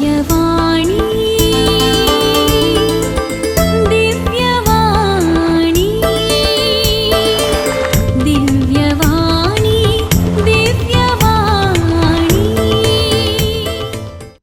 दिव्यवाणी दिव्यवाणी दिव्यवाणी दिव्यवाणी.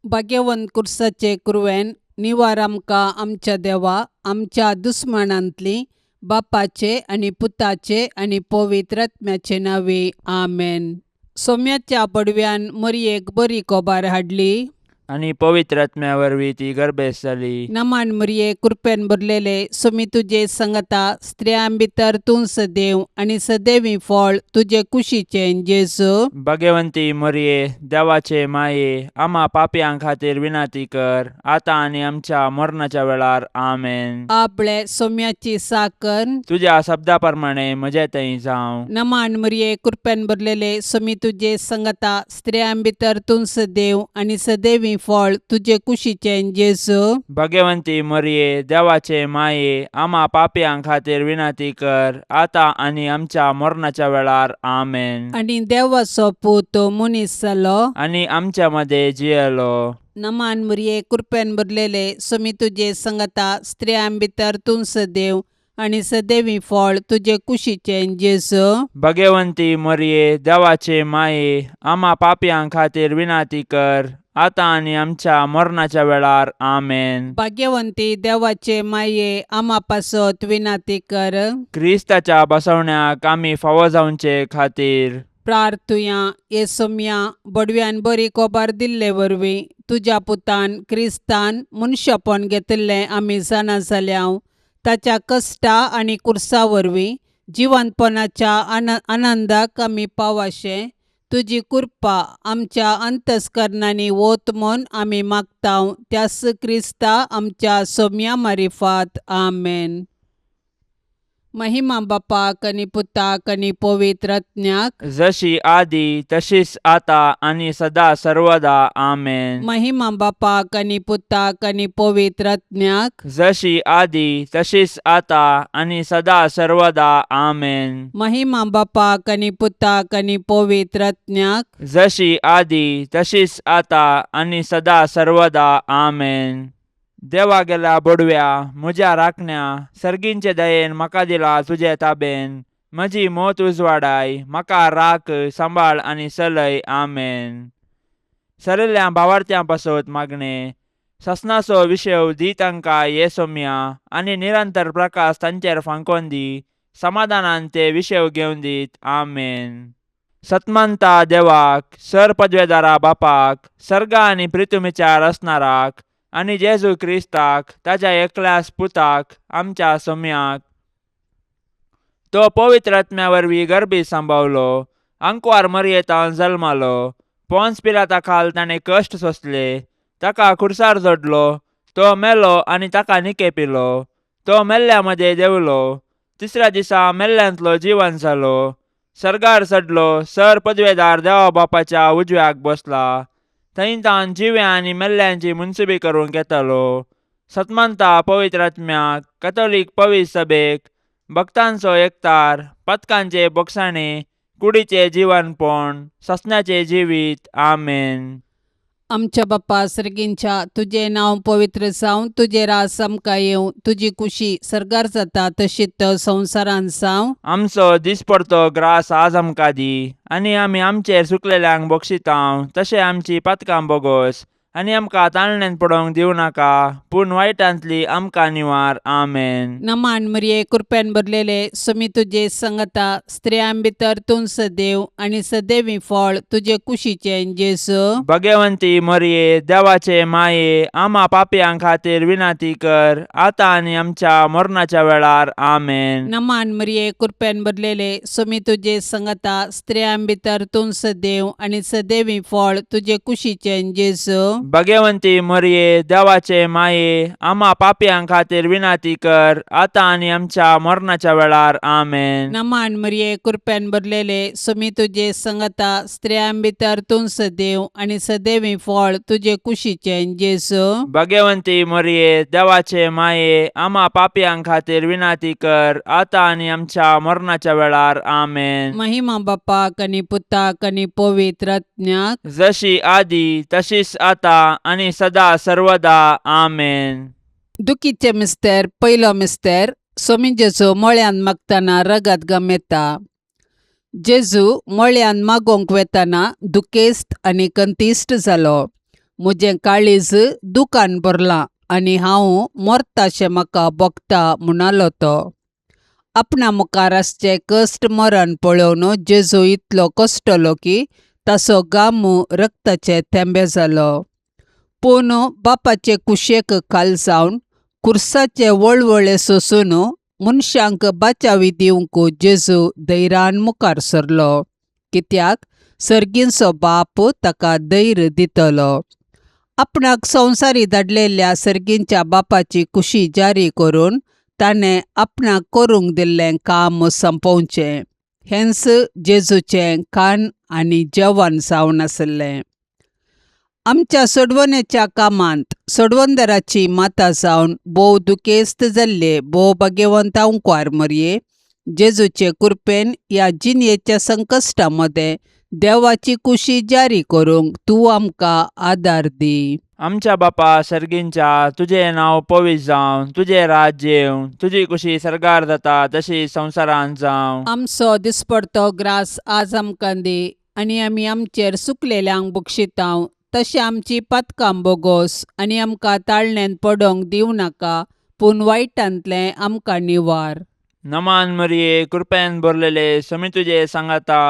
भाग्यवंत कुर्साचे कुरवेन निवार आमकां आमच्या देवा आमच्या दुस्मनांतली बापाचे आनी पुताचे आनी पवित्र आत्म्याचे नावे आमेन. सोम्याच्या पडव्यान मरयेक बरी कोबार हाडली आणि पवित्र आत्म्या वरवीं ती गर्भेस जाली. नमान मरये कृपेन भरलेले सोमी तुजे संगता स्त्रियां भितर तूं सदैव आनी सदैवी फळ तुजे कुशीचें जेजू. भाग्यवंती मरिये देवाचे माये आम्हा पापयां खातीर विनाती कर आता आनी आमच्या मरणाच्या वेळार आमेन. आपले सोम्याची साकर तुझ्या शब्दा प्रमाणे म्हजे थंय जावं. नमान मरये कृपेन भरलेले सोमी तुजे संगता स्त्रियां भितर तूं सदैव आनी सदैवी फळ तुजे कुशीचें जेजू. भाग्यवंती मरिये देवाचे माये आम्हा पापयां खातीर विनाती कर आता आनी आमच्या मरणाच्या वेळार आमेन. आनी देवाचो पूत मनीस जालो आनी आमच्या मध्ये जियेलो. नमान मरये कृपेन भरलेले सोमी तुजे संगता स्त्रियां भितर तूं सदैव आनी सदैवी फळ तुजे कुशीचें जेजू. भाग्यवंती मरिये देवाचे माये आम्हा पापयां खातीर विनाती कर आता आनी आमच्या मरणाच्या वेळार आमेन. भाग्यवंती देवाचे माये आम्हा पासत विनाती कर. क्रिस्ताच्या बसवण्याक आमी फावो जावचे खातीर प्रार्थुया ये सोम्या बडव्यान बरी कोबार दिल्ले वरवीं तुज्या पुतान क्रिस्तान मनशापण घेतिल्लें आमी जाणा जाल्याव ताच्या कश्टा आनी कुर्सा वरवीं जिवंतपणाच्या आनंदाक आमी पावाशे तुजी कृपा आमच्या अंतस्करणांनी वोत म्हूण आमी मागताव त्यास क्रिस्ता आमच्या सोम्या मारिफात आमेन. महिमा बापाक आनी पुताक आनी पवित्र आत्म्याक जशी आदी तशीच आता आनी सदा सर्वदा आमेन. महिमा बापाक आनी पुताक आनी पवित्र आत्म्याक जशी आदी तशीच आता आनी सदा सर्वदा आमेन. महिमा बापाक आनी पुताक आनी पवित्र आत्म्याक जशी आदी तशीच आता आनी सदा सर्वदा आमेन. देवा गेल्या बडव्या म्हज्या राखण्या सर्गींचे दयेन म्हाका दिला तुजे ताबेन म्हजी मोत उजवाडाय म्हाका राख सांबाळ आनी चलय आमेन. सरिल्ल्या भावार्थ्यां पासत मागणे ससनाचो विशय दी तांकां ये सोम्या आनी निरंतर प्रकाश तांचेर फांकोन दी समाधानान ते विशय घेवन दीत आमेन. सतमंता देवाक सर पदवेदारा बापाक सर्गा आनी पृथ्वीचार असणाराक आनी जेजू क्रिस्ताक ताच्या एकल्याच पुताक आमच्या सोम्याक तो पवित्र आत्म्या वरवीं गर्भी सांबावलो अंकवार मरयेतावन जल्मालो पोंस पिलाता खाल ताणें कश्ट सोंसले ताका खुर्सार जोडलो तो मेलो आनी ताका निकेपिलो तो मेल्ल्या मदें देंवलो तिसऱ्या दिसा मेल्ल्यांतलो जिवन जालो सर्गार चडलो सर पदवेदार देवा बापाच्या उजव्याक बसला थंयतान जिव्या आनी मेल्ल्यांची मुनसिबी करूंक येतालो. सतमंता पवित्र आत्म्याक कॅथोलीक पवित्र सभेक भक्तांचो एकतार पथकांचे बोगसाणे कुडीचे जिवनपण ससण्याचे जिवीत आमेन. आमच्या बापा सर्गींच्या तुझे नाव पवित्र जावं तुझे रास आमकां येवं तुजी कुशी सर्गार जाता तशीच संवसारान जावं. आमचो दिसपडतो ग्रास आज आमकां दी आनी आमी आमचेर सुकलेल्यांक बक्षितांव तशें आमची पातकां बोगोस आनी आमकां ताळण्यांत पडोवंक दिवं नाका पूण वायटांतली आमकां निवार आमेन. नमान मरये कृपेन भरलेले सोमी तुजे संगता स्त्रियां भितर तूं सदैव आनी सदैवी फळ तुजे कुशीचें जेजू. भाग्यवंती मरिये देवाचे माये आम्हा पापयां खातीर विनाती कर आता आनी आमच्या मरणाच्या वेळार आमेन. नमान मरये कृपेन भरलेले सोमी तुजे संगता स्त्रियां भितर तूं सदैव आनी सदैवी फळ तुजे कुशीचें जेजू. भाग्यवंती मरिये देवाचे माये आम्हा पापयां खातीर विनाती कर आता आनी आमच्या मरणाच्या वेळार आमेन. नमान मरये कृपेन भरलेले सोमी तुजे संगता स्त्रियां भितर तूं सदैव आनी सदैवी फळ तुजे कुशीचें जेजू. भाग्यवंती मरिये देवाचे माये आम्हा पापयां खातीर विनाती कर आता आनी आमच्या मरणाच्या वेळार आमेन. महिमा बापाक आनी पुताक आनी पवित्र आत्म्याक जशी आदी तशीच आता आतां आनी सदां सर्वदा आमेन. दुखीचे मिस्तेर पयलो मिस्तेर सोमी जेजू मळ्यान मागतना रगत गम येता. जेजू मळ्यान मागोंक वेतना दुखेस्त आनी कंतिश्ट जालो. म्हजें काळीज दुखान भरलां आनी हांव मरताशें म्हाका भोगता म्हणालो तो. आपणा मुखार आसचें कश्ट मरण पळोवन जेजू इतलो कश्टलो की ताचो गाम रक्ताचे थेंबे जालो. पूण बापाचे कुशेक खाल जावन कुर्साचे वळवळे सोसून मनशांक बाचावी दिवंक जेजू धैर्यान मुखार सरलो, कित्याक सर्गींचो बाप ताका धैर्य दितलो. आपणाक संवसारी धाडलेल्या सर्गींच्या बापाची कुशी जारी करून ताणें आपणाक करूंक दिल्लें काम संपोवचें हेंच जेजूचें खाण आनी जेवण जावन आसलें. आमच्या सोडवणेच्या कामांत सोडवणदाराची माता जावन भोव दुखेस्त जाल्ले भोव भाग्यवंत ओंकार मरये, जेजूचे कृपेन ह्या जिणयेच्या संकश्टामध्ये देवाची कुशी जारी करूंक तूं आमकां आदार दी. आमच्या बापा सर्गींच्या, तुजें नांव पवित्र जावं, तुजें राज्य येवं, तुजी कुशी सरगार जाता तशी संवसारांत जावं. आमचो दिसपडतो ग्रास आज आमकां दी, आनी आमी आमचेर चुकलेल्यांक बक्षितांव तशें आमची पातकां बोगोस, आनी आमकां ताळणेन पडोंक दिवं नाका, पूण वायटांतलें आमकां निवार. नमान मरिये, कृपेन भरलेले, समी तुजे सांगाता,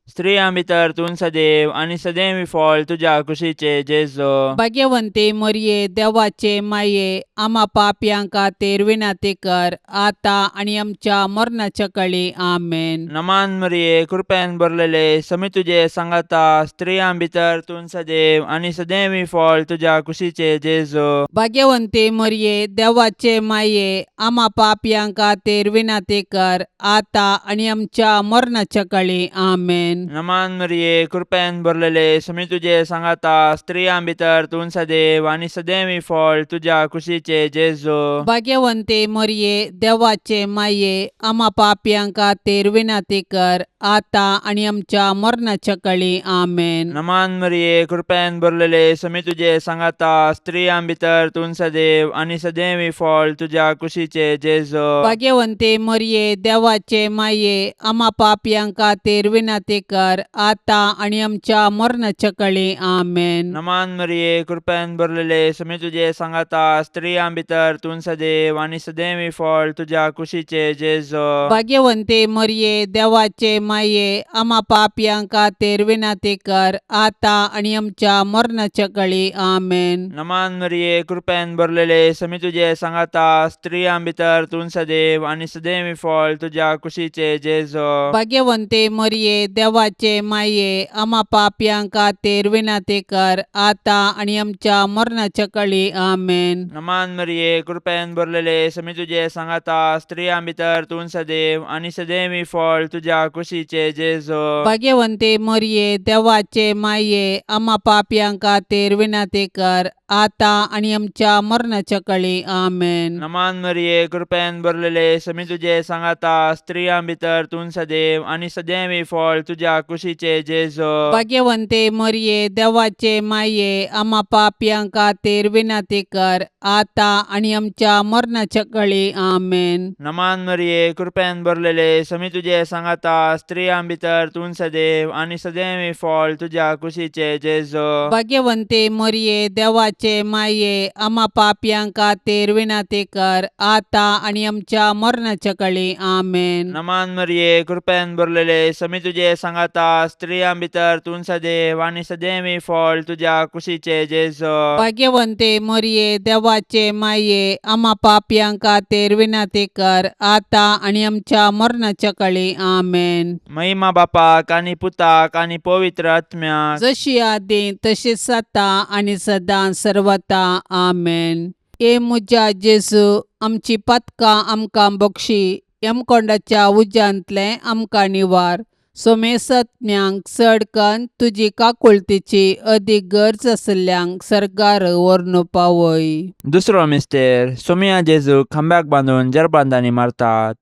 स्त्रियां भितर तूं सदैव आनी सदैवी फळ तुज्या कुशीचे जेजू. भाग्यवंते मरये, देवाचे माये, आमा पापयांक खातीर विनाती कर, आतां आनी आमच्या मरणाच्या काळी आमेन. नमान मरिये, कृपेन भरलेले, समी तुजे सांगाता, स्त्रियां भितर तूं सदैव आनी सदैवी फळ तुज्या कुशीचे जेजू. भाग्यवंते मरये, देवाचे माये, आमा पापयांक खातीर विनाती कर, आतां आनी आमच्या मरणाच्या काळी आमेन. नमान मरिये, कृपेन भरलेले, समी तुजे सांगाता, स्त्रियां भितर तूं सदैव आनी सदैवी फळ तुज्या कुशीचे जेजू. भाग्यवंते मरये, देवाचे माये, आमा पापयांक खातीर विनाती कर, आतां आनी आमच्या मरणाच्या काळी आमेन. नमान मरिये, कृपेन भरलेले, समी तुजे सांगाता, स्त्रियां भितर तूं सदैव आनी सदैवी फळ तुज्या कुशीचे जेजू. भाग्यवंते मरये, देवाचे माये, आमा पापयांक खातीर विनाती कर, आतां आनी आमच्या मरणाच्या काळी आमेन. नमान मरिये, कृपेन भरलेले, समी तुजे सांगाता, स्त्रियां भितर तूं सदैव आनी सदैवी फळ तुज्या कुशीचे जेजू. भाग्यवंते मरये, देवाचे माये, आमा पापयांक खातीर विनाती कर, आतां आनी आमच्या मरणाच्या काळी आमेन. नमान मरिये, कृपेन भरलेले, समी तुजे सांगाता, स्त्रियां भितर तूं सदैव आनी सदैवी फळ तुज्या कुशीचे जेजू. भाग्यवंते मरये, देवाचे माये, आमा पापयांक खातीर विनाती कर, आतां आनी आमच्या मरणाच्या काळी आमेन. नमान मरिये, कृपेन भरलेले, समी तुजे सांगाता, स्त्रियां भितर तूं सदैव आनी सदैवी फळ तुज्या कुशीचे जेजू. भाग्यवंते मरये, देवाचे माये, आमा पापयांक खातीर विनाती कर, आतां आनी आमच्या मरणाच्या काळी आमेन. नमान मरिये, कृपेन भरलेले, समी तुजे सांगाता, स्त्रियां भितर तूं सदैव आनी सदैवी फळ तुज्या कुशीचे जेजू. भाग्यवंते मरये, देवाचे माये, आमा पापयांक खातीर विनाती कर, आतां आनी आमच्या मरणाच्या काळी आमेन. नमान मरिये, कृपेन भरलेले, समी तुजे सांगाता, स्त्रियां भितर तूं सदैव आनी सदैवी फळ तुज्या कुशीचे जेजू. भाग्यवंते मरये, देवाचे माये, आमा पापयांक खातीर विनाती कर, आतां आनी आमच्या मरणाच्या काळी आमेन. नमान मरिये, कृपेन भरलेले, समी तुजे सांगाता, स्त्रियां भितर तूं सदैव आनी सदैवी फळ तुज्या कुशीचे जेजू. भाग्यवंते मरये, देवाचे माये, आमा पापयांक खातीर विनाती कर, आतां आनी आमच्या मरणाच्या काळी आमेन. महिमा बापाक आनी पुताक आनी पवित्र आत्म्याक, जशी आदी तशीच आता आनी सदां सर्वता आमेन. ए म्हज्या जेजू, आमची पातकां आमकां बक्षी, यमकोंडाच्या उज्यांतले आमकां निवार. सोमेसत्म्यांक चडकन तुजी काकुळतीची अदीक गरज आसल्यांक सरकार व्हरून पावय. दुसरो मिस्तेर, सोमिया जेजू खांब्याक बांदून जरबांदांनी मारतात.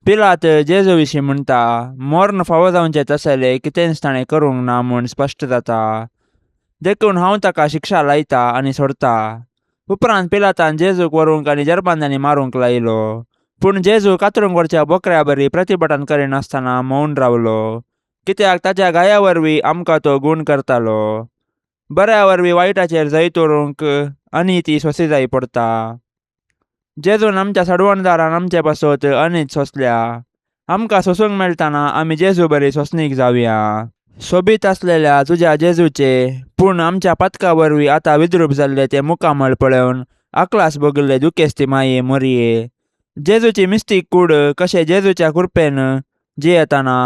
पिलात जेजू विशीं म्हणटा, मरण फावो जावचें तसलें कितेंच ताणें करूंक ना म्हूण स्पश्ट जाता. देखून हांव ताका शिक्षा लायता आनी सोडता. उपरांत पिलातान जेजूक व्हरूंक आनी जरबांद्यांनी मारूंक लायलो. पूण जेजू कातरूंक व्हरच्या बोकड्या बरी प्रतिभटन करिनासतना मौन रावलो, कित्याक ताच्या गाया वरवीं आमकां तो गूण करतालो. बऱ्या वरवीं वायटाचेर जैत व्हरूंक अनिती सोंसी जायी पडटा. जेजून आमच्या सडवणदारान आमचे पासत अनीत सोंसल्या. आमकां सोसूंक मेळटाना आमी जेजू बरी सोंसणीक जावया. सोबीत आसलेल्या तुज्या जेजूचे पूण आमच्या पातका वरवीं आतां विद्रूप जाल्ले ते मुखामळ पळोवन आकलास भोगिल्ले दुखेस्ती माये मोरये. जेजूची मिस्तीक कूड कशें जेजूच्या कृपेन जियेताना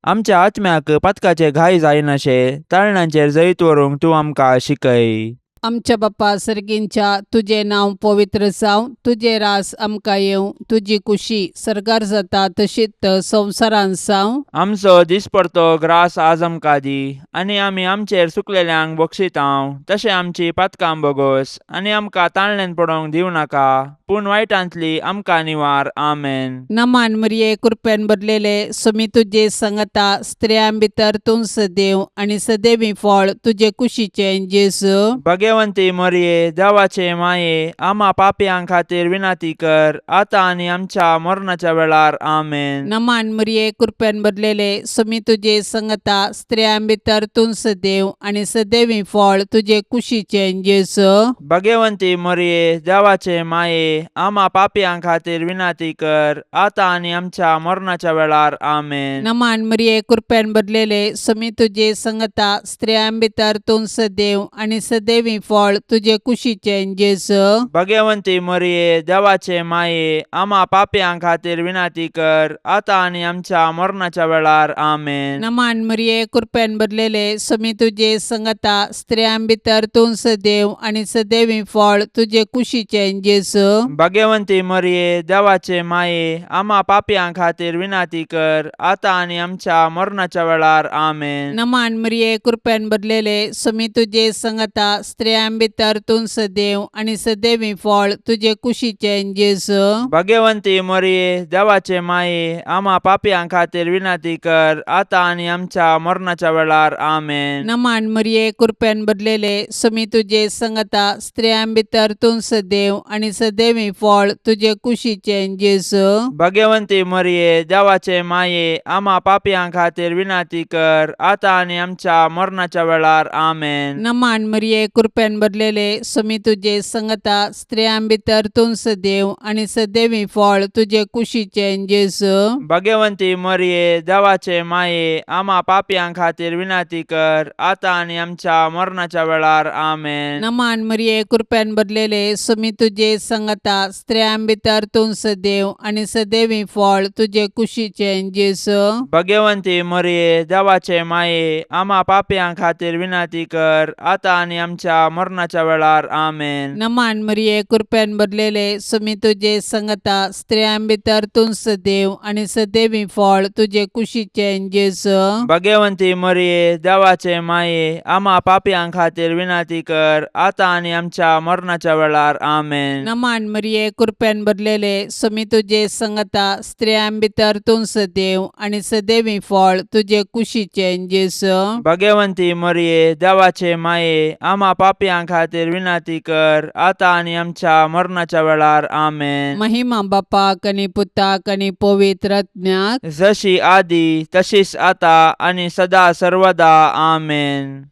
आमच्या आत्म्याक पातकाचे घाय जायनाशे ताळण्यांचेर जैत व्हरूंक तूं आमकां शिकय. आमच्या बाप्पा सर्गींच्या तुझे नांव पवित्र जावं, तुझे रास आमकां येवं, तुजी कुशी सरकार जाता तशीच संवसारांत जावं. आमचो दिसपडतो ग्रास आज आमकां दी, आनी आमी आमचेर चुकलेल्यांक बक्षितांव तशें आमची पातकां बोगोस, आनी आमकां ताळणेन पडोवंक दिवं नाका, पूण वायटांतली आमकां निवार. आमेन. नमान मरिये कृपेन भरलेले सुमी तुजे सांगता स्त्रियां भितर तूं सदैव आनी सदैवी फळ तुजे कुशीचें जेजू. भाग्यवंती मरिये देवाचे माये, आम्हा पापयां खातीर विनाती कर, आतां आनी आमच्या मरणाच्या वेळार. आमेन. नमान मरिये कृपेन भरलेले सुमी तुजे सांगता स्त्रियां भितर तूं सदैव आनी सदैवी फळ तुजे कुशीचें जेजू. भाग्यवंती मरिये देवाचे माये, आम्हा पापयां खातीर विनाती कर, आतां आनी आमच्या मरणाच्या वेळार. आमेन. नमान मरिये कृपेन भरलेले सुमी तुजे सांगता स्त्रियां भितर तूं सदैव आनी सदैवी फळ तुजे कुशीचें जेजू. भाग्यवंती मरिये देवाचे माये, आम्हा पापयां खातीर विनाती कर, आतां आनी आमच्या मरणाच्या वेळार. आमेन. नमान मरिये कृपेन भरलेले सुमी तुजे सांगता स्त्रियां भितर तूं सदैव आनी सदैवी फळ तुजे कुशीचें जेजू. भाग्यवंती मरिये देवाचे माये, आम्हा पापयां खातीर विनाती कर, आतां आनी आमच्या मरणाच्या वेळार. आमेन. नमान मरिये कृपेन भरलेले सुमी तुजे सांगता स्त्रियां भितर तूं सदैव आनी सदैवी फळ तुजे कुशीचें जेजू. भाग्यवंती मरिये देवाचे माये, आम्हा पापयां खातीर विनाती कर, आतां आनी आमच्या मरणाच्या वेळार. आमेन. नमान मरिये कृपेन भरलेले सुमी तुजे सांगता स्त्रियां भितर तूं सदैव आनी सदैवी फळ तुजे कुशीचें जेजू. भाग्यवंती मरिये देवाचे माये, आम्हा पापयां खातीर विनाती कर, आतां आनी आमच्या मरणाच्या वेळार. आमेन. नमान मरिये कृपेन भरलेले सुमी तुजे सांगता स्त्रियां भितर तूं सदैव आनी सदैवी फळ तुजे कुशीचें जेजू. भाग्यवंती मरिये देवाचे माये, आम्हा पापयां खातीर विनाती कर, आतां आनी आमच्या मरणाच्या वेळार. आमेन. नमान मरिये कृपेन भरलेले सुमी तुजे सांगता स्त्रियां भितर तूं सदैव आनी सदैवी फळ तुजे कुशीचें जेजू. भाग्यवंती मरिये देवाचे माये, आम्हा पापयां खातीर विनाती कर, आतां आनी आमच्या मरणाच्या वेळार. आमेन. नमान मरिये कृपेन भरलेले सुमी तुजे सांगता स्त्रियां भितर तूं सदैव आनी सदैवी फळ तुजे कुशीचें जेजू. भाग्यवंती मरिये देवाचे माये, आम्हा पापयां खातीर विनाती कर, आतां आनी आमच्या मरणाच्या वेळार. आमेन. नमान मरिये कृपेन भरलेले सुमी तुजे सांगता स्त्रियां भितर तूं सदैव आनी सदैवी फळ तुजे कुशीचें जेजू. भाग्यवंती मरिये देवाचे माये, आम्हा पापयां खातीर विनाती कर, आतां आनी आमच्या मरणाच्या वेळार. आमेन. महिमा बापाक आनी पुताक आनी पवित्र आत्म्याक, जशी आदी तशीच आतां आनी सदा सर्वदा. आमेन.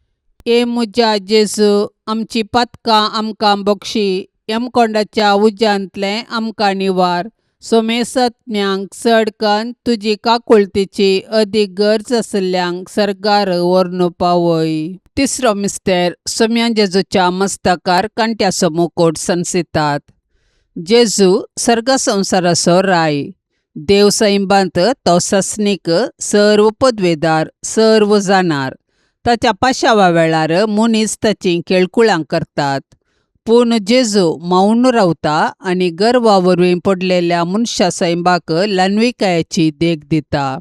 ए मुजा जेजू, आमची पातकां आमकां बक्षी, यमकोंडाच्या उज्यांतले आमकां निवार. सोमेसत्म्यांक चडकन तुजी काकुळतीची अदीक गरज आसल्यांक सरकार व्हरून पावय. तिसरो मिस्तेर सोम्या जेजूच्या मस्तकार कांट्याचो मुकुट संसितात. जेजू सर्ग संवसाराचो राय, देव सैबांत तो सस्नीक, सर्व पदवेदार, सर्व जाणार. ताच्या पाशावा वेळार मनीस ताची केळकुळां करतात. पूण जेजू मौन रावता आनी गर्वा वरवीं पडलेल्या मनशा सैबाक ल्हानविकायेची देख दिता.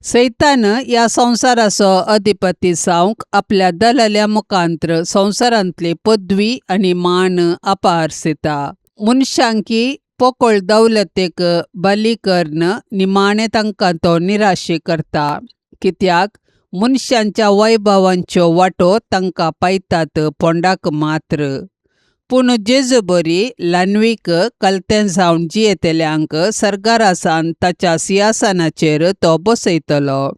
सैतान ह्या संवसाराचो अधिपती जावंक आपल्या दलाल्या मुखांत्र संवसारांतली पदवी आनी मान आपारसिता. मनशांकी पोकळ दौलतेक बली कर्ण निमाणें तांकां तो निराशे करता, कित्याक मनशांच्या वैभवांच्यो वाटो तांकां पायतात पोंडाक मात्र. पूण जेजू बरी ल्हानवीक कलतें जावन जियेतल्यांक सरकारा सावन ताच्या सिंहासनाचेर तो बसयतलो.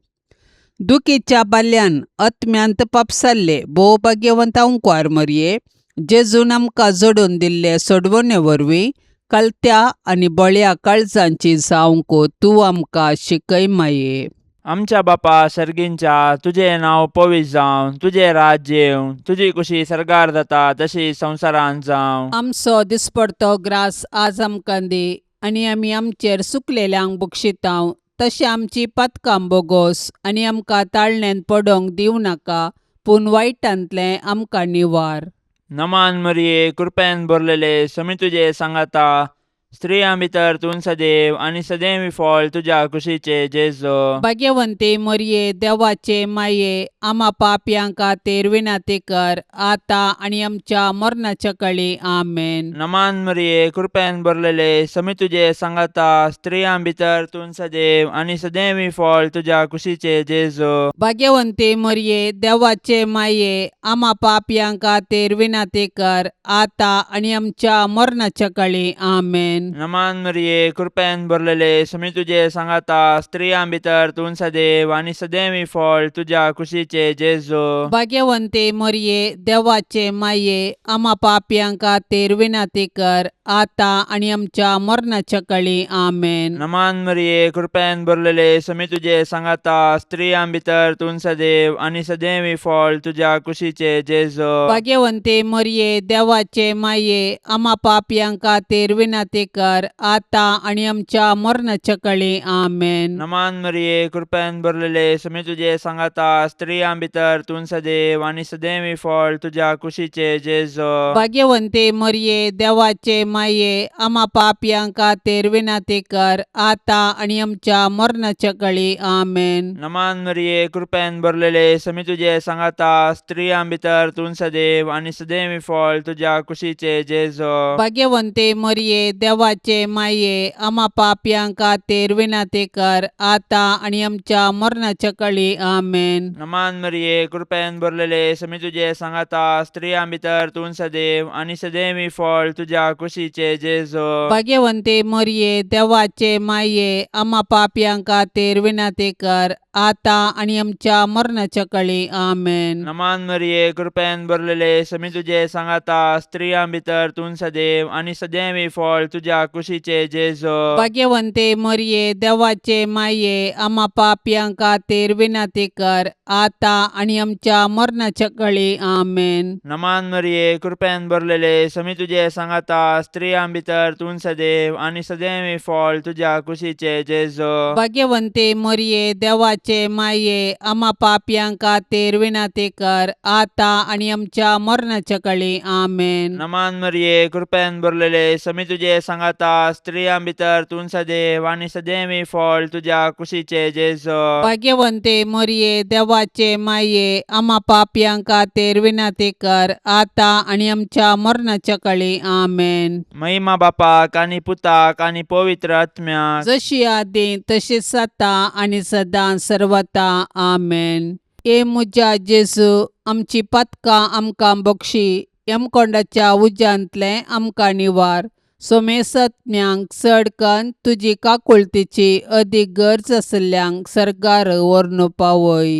दुखीच्या बाल्यान आत्म्यांत पापसाल्ले भोव भाग्यवंत अंकुआर मरये, जेजून आमकां जोडून दिल्ले सोडवणे वरवीं कलत्या आनी बळ्या काळजांची जावंक तूं आमकां शिकय माये. आमच्या बापा सर्गींच्या, तुझे नाव पवित्र जावं, तुझे राज्य येवं, तुझी कुशी सरकार जाता तशी संवसारांत जावं. आमचो दिसपडतो ग्रास आज आमकां दी, आनी आमी आमचेर चुकलेल्यांक बक्षितांव, तशें आमची पातकां बोगोस आनी आमकां ताळणेंत पडोवंक दिवं नाका, पूण वायटांतलें आमकां निवार. नमान मरिये, कृपेन भरलेले, समी तुजे सांगाता, स्त्रियां भितर तूं सदैव आनी सदैवी फळ तुज्या कुशीचे जेजो. भाग्यवंते मरये, देवाचे माये, आमा पापयांक खातीर विनाती कर, आतां आनी आमच्या मरणाच्या काळी आमेन. नमान मरिये, कृपेन भरलेले, समी तुजे सांगाता, स्त्रियां भितर तूं सदैव आनी सदैवी फळ तुज्या कुशीचे जेजो. भाग्यवंते मरये, देवाचे माये, आमा पापयांक खातीर विनाती कर, आतां आनी आमच्या मरणाच्या काळी आमेन. नमान मरिये, कृपेन भरलेले, समी तुजे सांगाता, स्त्रियां भितर तूं सदैव आनी सदैवी फळ तुज्या कुशीचे जेजो. भाग्यवंते मरये, देवाचे माये, आमा पापयांक खातीर विनाती कर, आतां आनी आमच्या मरणाच्या काळी आमेन. नमान मरिये, कृपेन भरलेले, समी तुजे सांगाता, स्त्रियां भितर तूं सदैव आनी सदैवी फळ तुज्या कुशीचे जेजो. भाग्यवंते मरये, देवाचे माये, आमा पापयांक खातीर विनाती कर, आतां आनी आमच्या मरणाच्या काळी आमेन. नमान मरिये, कृपेन भरलेले, समी तुजे सांगाता, स्त्रियां भितर तूं सदैव आनी सदैवी फळ तुज्या कुशीचे जेजो. भाग्यवंते मरये, देवाचे माये, आमा पापयांक खातीर विनाती कर, आतां आनी आमच्या मरणाच्या काळी आमेन. नमान मरिये, कृपेन भरलेले, समी तुजे सांगाता, स्त्रियां भितर तूं सदैव आनी सदैवी फळ तुज्या कुशीचे जेजो. भाग्यवंते मरये, देवाचे माये, आमा पापयांक खातीर विनाती कर, आतां आनी आमच्या मरणाच्या काळी आमेन. नमान मरिये, कृपेन भरलेले, समी तुजे सांगाता, स्त्रियां भितर तूं सदैव आनी सदैवी फळ तुज्या कुशीचे जेजो. भाग्यवंते मरये, देवाचे माये, आमा पापयांक खातीर विनाती कर, आतां आनी आमच्या मरणाच्या काळी आमेन. नमान मरिये, कृपेन भरलेले, समी तुजे सांगाता, स्त्रियां भितर तूं सदैव आनी सदैवी फळ तुज्या कुशीचे जेजो. भाग्यवंते मरये, देवाचे माये, आमा पापयांक खातीर विनाती कर, आतां आनी आमच्या मरणाच्या काळी आमेन. नमान मरिये, कृपेन भरलेले, समी तुजे सांगाता, स्त्रियां भितर तूं सदैव आनी सदैवी फळ तुज्या कुशीचे जेजो. भाग्यवंते मरये, देवाचे माये, आमा पापयांक खातीर विनाती कर, आतां आनी आमच्या मरणाच्या काळी आमेन. नमान मरिये, कृपेन भरलेले, समी तुजे सांगाता, स्त्रियां भितर तूं सदैव आनी सदैवी फळ तुज्या कुशीचे जेजो. भाग्यवंते मरये, देवाचे माये, आमा पापयांक खातीर विनाती कर, आतां आनी आमच्या मरणाच्या काळी आमेन. महिमा बापाक आनी पुताक आनी पवित्र आत्म्याक, जशी आदी तशीच आता आनी सदां सर्वता आमेन. ए मुजा जेजू, आमची पातकां आमकां बक्षी, यमकोंडाच्या उज्यांतलें आमकां निवार. सोमेसत्म्यांक चड कन्न तुजी काकुळतीची अदीक गरज आसल्यांक सरकार व्हरून पावय.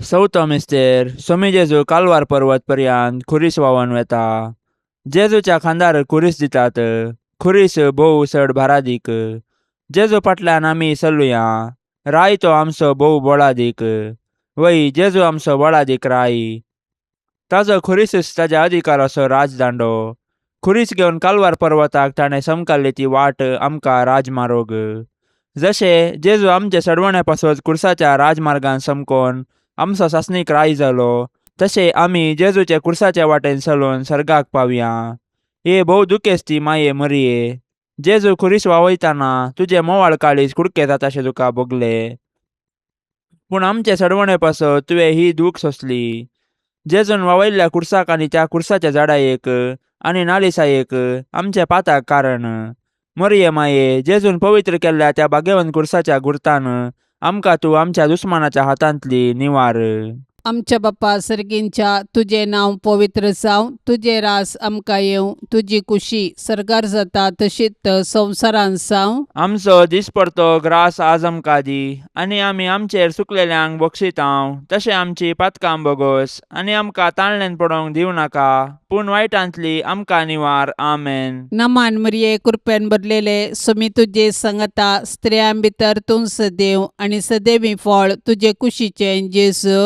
चवथो मिस्तेर, सोमी जेजू कालवार पर्वत पर्यंत खुरीस व्हांवून वेता. जेजूच्या खांदार खुरीस दितात, खुरीस भोव चड भारादीक. जेजू फाटल्यान आमी चलुया, राय तो आमचो भोव बळादीक. वय जेजू आमचो बळादीक राय, ताजो खुरीसच ताज्या अधिकाराचो राजदांडो. खुरीस घेवन कालवार पर्वताक ताणें समकाल्ली ती वाट आमकां राजमार्ग. जशें जेजू आमचे सडवणे पासत कुर्साच्या राजमार्गान समकोन आमचो सासणीक राय जालो, तशें आमी जेजूचे कुर्साच्या वाटेन चलून सर्गाक पावया. हे भोव दुखेस्ती माये मरिये, जेजू खुरीस वावयताना तुजे मोवाळ काळीज कुडके जाताशें तुका भोगले. पूण आमचे सडवणे पासत तुवें ही दूख सोंसली. जेजून वावयल्ल्या कुर्साक आनी त्या कुर्साच्या झाडायेक आनी नालिसायेक आमच्या पाताक कारण. मरिये माये, जेजून पवित्र केल्ल्या त्या भाग्यवंत कुर्साच्या गुर्तान आमकां तूं आमच्या दुस्मानाच्या हातांतली निवार. आमच्या बाप्पा सर्गींच्या तुझे नांव पवित्र जावं, तुझे रास आमकां येवं, तुजी कुशी सरकार जाता तशीच संवसारांत जावं. आमचो दिसपडतो ग्रास आज आमकां दी, आनी आमी आमचेर सुकलेल्यांक बक्षितांव. तशें आमची पातकां बोगोस, आनी आमकां ताळणेन पडोवंक दिवं नाका, पूण वायटांतली आमकां निवार. आमेन. नमान मरिये कृपेन भरलेले समी तुजे संगता स्त्रियां भितर तूं सदैव आनी सदैवी फळ तुजे कुशीचें जेजू.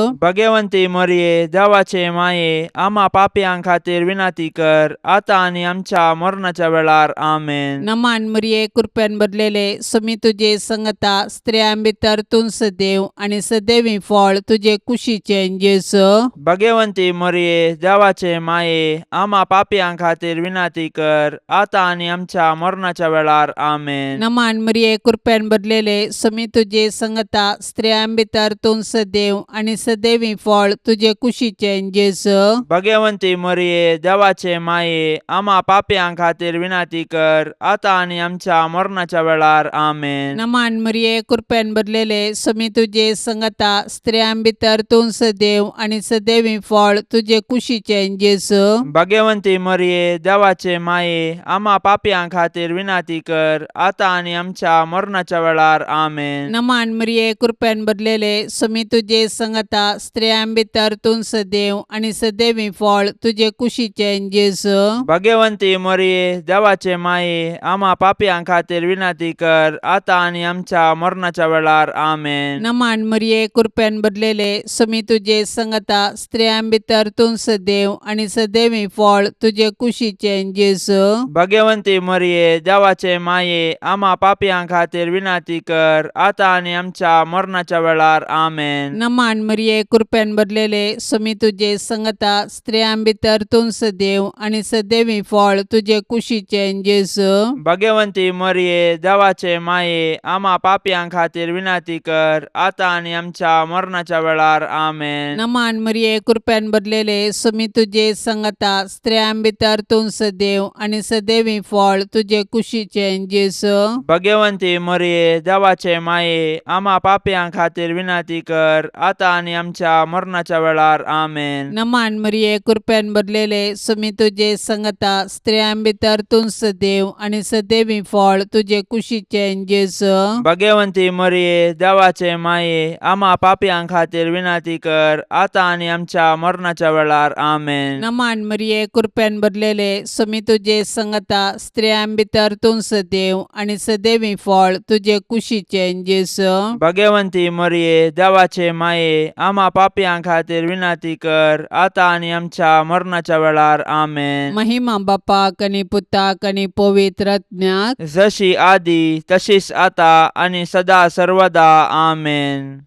भगवंती मरिये देवाचे माये, आम्हा पापयां खातीर विनाती कर, आतां आनी आमच्या मरणाच्या वेळार. आमेन. नमान मरिये कृपेन भरलेले समी तुजे संगता स्त्रियां भितर तूं सदैव आनी सदैवी फळ तुजे कुशीचें जेजू. भगवंती मरिये देवाचे माये, आम्हा पापयां खातीर विनाती कर, आतां आनी आमच्या मरणाच्या वेळार. आमेन. नमान मरिये कृपेन भरलेले समी तुजे संगता स्त्रियां भितर तूं सदैव आनी सदैवी फळ तुजे कुशीचें जेजू. भगवंती मरिये देवाचे माये, आम्हा पापयां खातीर विनाती कर, आतां आनी आमच्या मरणाच्या वेळार. आमेन. नमान मरिये कृपेन भरलेले समी तुजे संगता स्त्रियां भितर तूं सदैव आनी सदैवी फळ तुजे कुशीचें जेजू. भगवंती मरिये देवाचे माये, आम्हा पापयां खातीर विनाती कर, आतां आनी आमच्या मरणाच्या वेळार. आमेन. नमान मरिये कृपेन भरलेले समी तुजे संगता स्त्रियां भितर तूं सदैव आनी सदैवी फळ तुजे कुशीचें जेजू. भगवंती मरिये देवाचे माये, आम्हा पापयां खातीर विनाती कर, आतां आनी आमच्या मरणाच्या वेळार. आमेन. नमान मरिये कृपेन भरलेले समी तुजे संगता स्त्रियां भितर तूं सदैव आनी सदैवी फळ तुजे कुशीचें जेजू. भगवंती मरिये देवाचे माये, आम्हा पापयां खातीर विनाती कर, आतां आनी आमच्या मरणाच्या वेळार. आमेन. नमान मरिये कृपेन भरलेले समी तुजे संगता स्त्रियां भितर तूं सदैव आनी सदैवी फळ तुजे कुशीचें जेजू. भगवंती मरिये देवाचे माये, आम्हा पापयां खातीर विनाती कर, आतां आनी आमच्या मरणाच्या वेळार. आमेन. नमान मरिये कृपेन भरलेले समी तुजे संगता स्त्रियां भितर तूं सदैव आनी सदैवी फळ तुजे कुशीचें जेजू. भगवंती मरिये देवाचे माये, आम्हा पापयां खातीर विनाती कर, आतां आनी आमच्या मरणाच्या वेळार. आमेन. नमान मरिये कृपेन भरलेले समी तुजे संगता स्त्रियां भितर तूं सदैव आनी सदैवी फळ तुजे कुशीचें जेजू. भगवंती मरिये देवाचे माये, आम्हा पापयां खातीर विनाती कर, आतां आनी आमच्या मरणाच्या वेळार. आमेन. नमान मरिये कृपेन भरलेले समी तुजे संगता स्त्रियां भितर तूं सदैव आनी सदैवी फळ तुजे कुशीचें जेजू. भगवंती मरिये देवाचे माये, आम्हा पापयां खातीर विनाती कर, आतां आनी आमच्या मरणाच्या वेळार. आमेन. महिमा बापाक आनी पुताक आनी पवित्र आत्म्याक, जशी आदी तशीच आता आनी सदा सर्वदा. आमेन.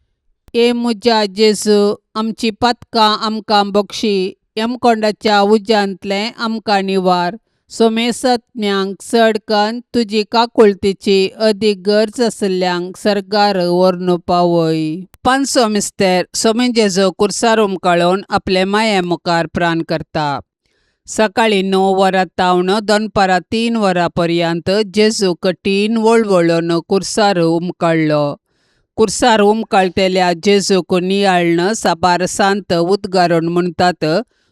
ए मुजा जेजू, आमची पातकां आमकां बक्षी, यमकोंडाच्या उज्यांतले आमकां निवार. सोमेसत्म्यांक चडकन तुजी काकुळतीची अदीक गरज आसल्यांक सरकार व्हरून पावय. पांचसो मिस्तेर सोमे जेजू कुर्सार उमकळून आपले माये मुखार प्राण करता. सकाळी 9 वरां तावन दनपारां 3 वरां पर्यंत जेजू कठीण वळवळून कुर्सार उमकळ्ळो. कुर्सार उमकळटेल्या जेजूक नियाळन साबार सांत उद्गारून म्हणटात,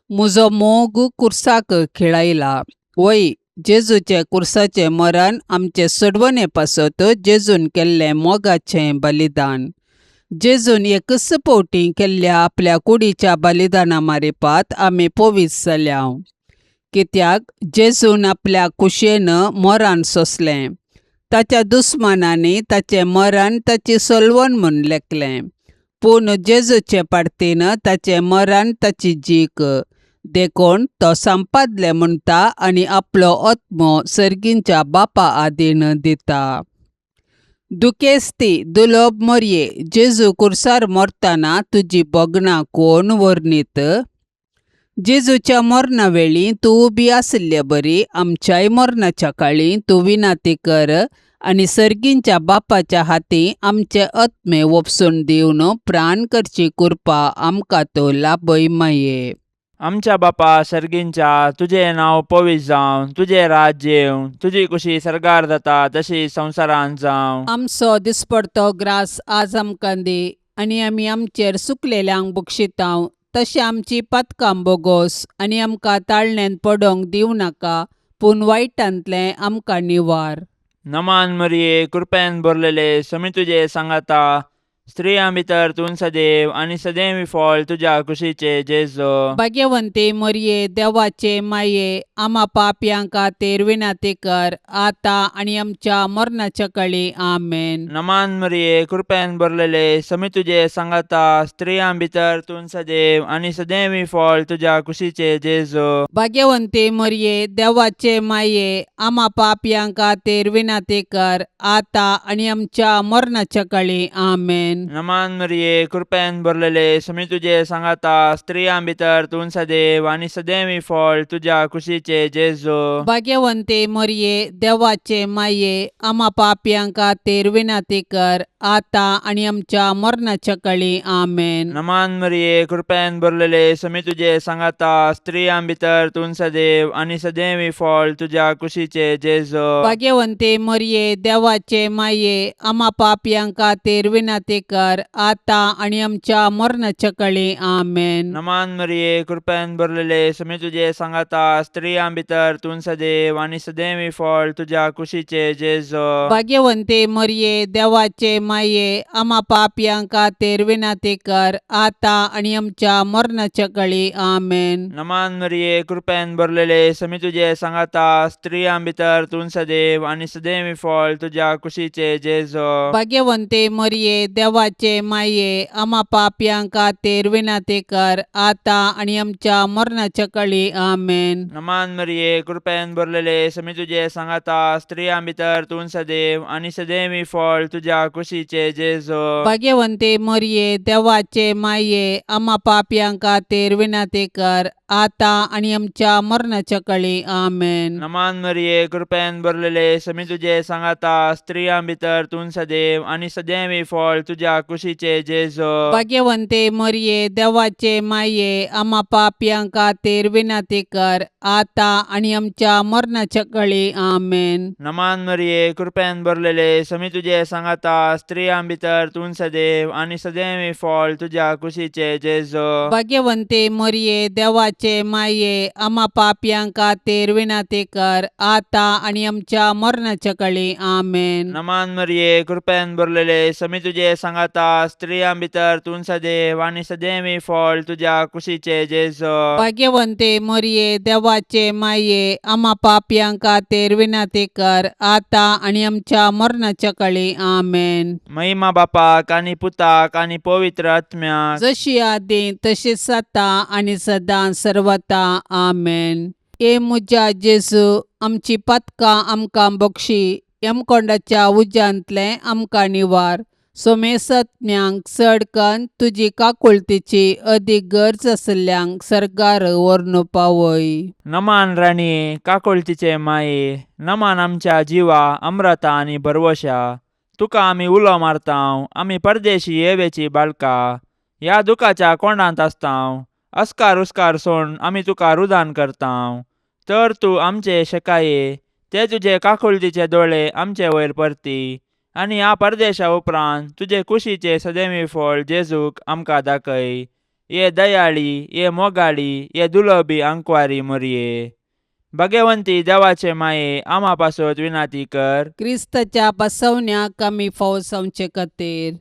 म्हजो मोग कुर्साक खिळायला. वय, जेजूचे कुर्साचें मरण आमचे सोडवणे पासत जेजून केल्लें मोगाचें बलिदान. जेजून एकच फावटी केल्ल्या आपल्या कुडीच्या बलिदाना मारिपात आमी पवित्र जाल्या. कित्याक जेजून आपल्या कुशेन मरण सोंसलें. ताच्या दुस्मानांनी ताचें मरण ताची सोलवण म्हूण लेखलें. पूण जेजूचे पाडतीन ताचें मरण ताची जीक. देखून तो संपादलें म्हणटा आनी आपलो आत्मो सर्गींच्या बापा आदीन दिता. दुखेस्ती दुलोब मरये, जेजू कुर्सार मरतना तुजी बोगणां कोण वर्णीत. जेजूच्या मरणा वेळी तूं उबी आसल्या बरी, आमच्याय मरणाच्या काळी तूं विनाती कर आनी सर्गींच्या बापाच्या हाती आमचे आत्मे वपसून दिवन प्राण करची कृपा आमकां तो लाभय माये. आमच्या बापा सर्गींच्या तुझे नाव पवित्र जावं, तुझे राज्य येवं, तुझी कुशी सरकार जाता तशी संवसारांत जावं. आमचो दिसपडतो ग्रास आज आमकां दी, आनी आमी आमचेर सुकलेल्यांक बक्षितांव. तशें आमची पातकां बोगोस, आनी आमकां ताळण्यांत पडोंक दिवं नाका, पूण वायटांतलें आमकां निवार. नमान मरिये, कृपेन भरलेले, समी तुझे सांगाता, स्त्रियां भितर तूं सदैव आनी सदैवी फळ तुझ्या कुशीचे जेजो. भाग्यवंते मरिये, देवाचे माये, आम्हा पापयांक खातीर विनाती कर, आता आनी आमच्या मरणाच्या काळी. आमेन. नमान मरिये, कृपेन भरलेले, समी तुझे सांगाता, स्त्रियां भितर तूं सदैव आनी सदैवी फळ तुझ्या कुशीचे जेजो. भाग्यवंते मरिये, देवाचे माये, आम्हा पापयांक खातीर विनाती कर, आता आनी आमच्या मरणाच्या काळी. आमेन. नमान मरिये, कृपेन भरलेले, समी तुझे सांगाता, स्त्रियां भितर तूं सदैव आनी सदैवी फळ तुझ्या कुशीचे जेजो. भाग्यवंते मरिये, देवाचे माये, आम्हा पापयांक खातीर विनाती कर, आता आनी आमच्या मरणाच्या काळी. आमेन. नमान मरिये, कृपेन भरलेले, समी तुझे सांगाता, स्त्रियां भितर तूं सदैव आनी सदैवी फळ तुझ्या कुशीचे जेजो. भाग्यवंते मरिये, देवाचे माये, आम्हा पापयांक खातीर विनाती कर, आता आनी आमच्या मरणाच्या काळी. आमेन. नमान मरिये, कृपेन भरलेले, समी तुझे सांगाता, स्त्रियां भितर तूं सदैव आनी सदैवी फळ तुझ्या कुशीचे जेजो. भाग्यवंते मरिये, देवाचे माये, आम्हा पापयांक खातीर विनाती कर, आता आनी आमच्या मरणाच्या काळी. आमेन. नमान मरिये, कृपेन भरलेले, समी तुझे सांगाता, स्त्रियां भितर तूं सदैव आनी सदैवी फळ तुझ्या कुशीचे जेजो. भाग्यवंते मरिये, देवाचे माये, आम्हा पापयांक खातीर विनाती कर, आता आनी आमच्या मरणाच्या काळी. आमेन. नमान मरिये, कृपेन भरलेले, समी तुझे सांगाता, स्त्रियां भितर तूं सदैव आनी सदैवी फळ तुझ्या कुशीचे जेजो. भाग्यवंते मरिये, देवाचे माये, आम्हा पापयांक खातीर विनाती कर, आता आनी आमच्या मरणाच्या काळी. आमेन. नमान मरिये, कृपेन भरलेले, समी तुझे सांगाता, स्त्रियां भितर तूं सदैव आनी सदैवी फळ तुझ्या कुशीचे जेजो. भाग्यवंते मरिये, देवाचे माये, आम्हा पापयांक खातीर विनाती कर, आता आनी आमच्या मरणाच्या काळी. आमेन. नमान मरिये, कृपेन भरलेले, समी तुझे सांगाता, स्त्रियां भितर तूं सदैव आनी सदैवी फळ तुझ्या कुशीचे जेजो. भाग्यवंते मरिये, देवाचे माये, आम्हा पापयांक खातीर विनाती कर, आता आनी आमच्या मरणाच्या काळी. आमेन. नमान मरिये, कृपेन भरलेले, समी तुझे सांगाता, स्त्रियां भितर तूं सदैव आनी सदैवी फळ तुझ्या कुशीचे जेजो. भाग्यवंते मरिये, देवाचे माये, आम्हा पापयांक खातीर विनाती कर, आता आनी आमच्या मरणाच्या काळी. आमेन. महिमा बापाक आनी पुताक आनी पवित्र आत्म्याक, जशी आदी तशीच आता आनी सदां सर्वता. आमेन. ए मुजा जेजू, आमची पातकां आमकां बक्षी, यमकोंडाच्या उज्यांतले आमकां निवार. सोमेसत्म्यांक चड कन्न तुजी काकुळतीची अदीक गरज आसल्यांक सरकार व्हरून पावय. नमान राणी, काकुळतीचे माये, नमान आमच्या जिवा, अमृता आनी भरवशा. तुका आमी उलो मारतांव, आमी परदेशी येवेची बाळकां, ह्या दुखाच्या कोंडांत आसतांव. अस्कार उस्कार सोडून आमी तुका रुदान करतांव. तर तूं आमचे शेकाये, ते तुजे काकुळतीचे दोळे आमचे वयर परती, आनी ह्या परदेशा उपरांत तुजे कुशीचे सदैवी फळ जेजूक आमकां दाखय. ये दयाळी, ये मोगाळी, ये दुलोबी आंकवारी मरिये. भाग्यवंती देवाचे माये, आम्हा पासत विनाती कर. क्रिस्ताच्या बसवण्याक आमी फावो जावचे खातीर.